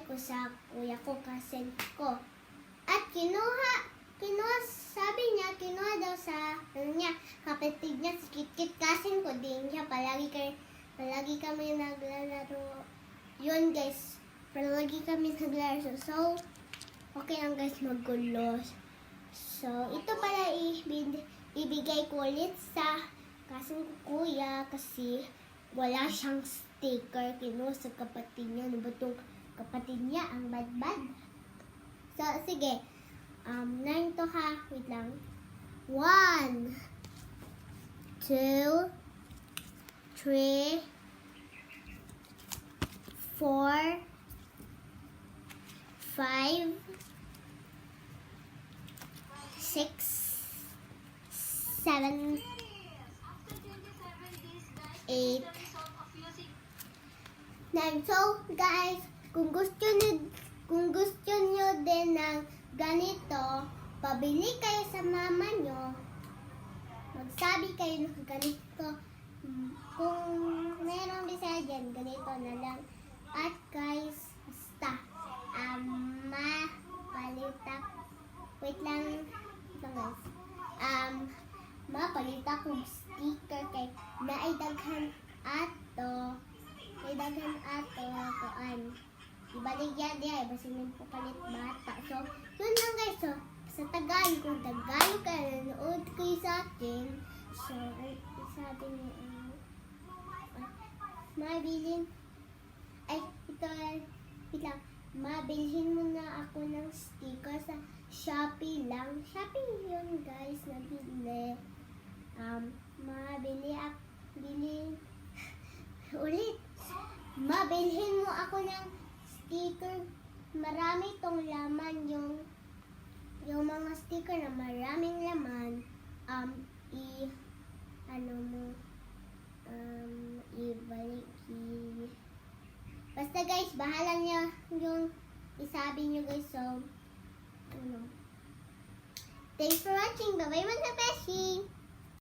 binigay ko sa kuya ko, cousin ko. At sabi niya, kinuha daw sa, kapatid niya, si Kit-Kit, cousin ko din siya. Palagi kami naglalaro. Yun guys, palagi kami naglalaro. So, okay lang guys, magulo. So, ito pala ibigay ko ulit sa cousin ko kuya kasi wala siyang sticker. Kinuha sa kapatid niya. Ano ba itong kapatid niya? Ang bad-bad. So, sige. 9 to ha. Wait lang. 1, 2, 3, 4, 5, 6, 7, 8, 9. So, guys, kung gusto nyo din ng ganito, pabili kayo sa mama nyo. Magsabi kayo ng ganito. Kung meron Bisaya dyan, ganito na lang. At guys, basta, wait lang guys. Mapalita kong sticker kay naidaghan ato kuan. Ibalik yan diya, basta nang palit bata. So, yun lang guys. So, sa Tagalog, kung Tagalog ka nanood kayo sa akin, so, sabi niyo, mabilhin mo na ako ng sticker sa Shopee lang. Shopee yun guys, nabili. Mabilhin mo ako ng sticker. Marami tong laman yung mga sticker na maraming laman. Basta guys, bahala niya yung isabi niyo guys. So, thanks for watching. Bye-bye mga beshi!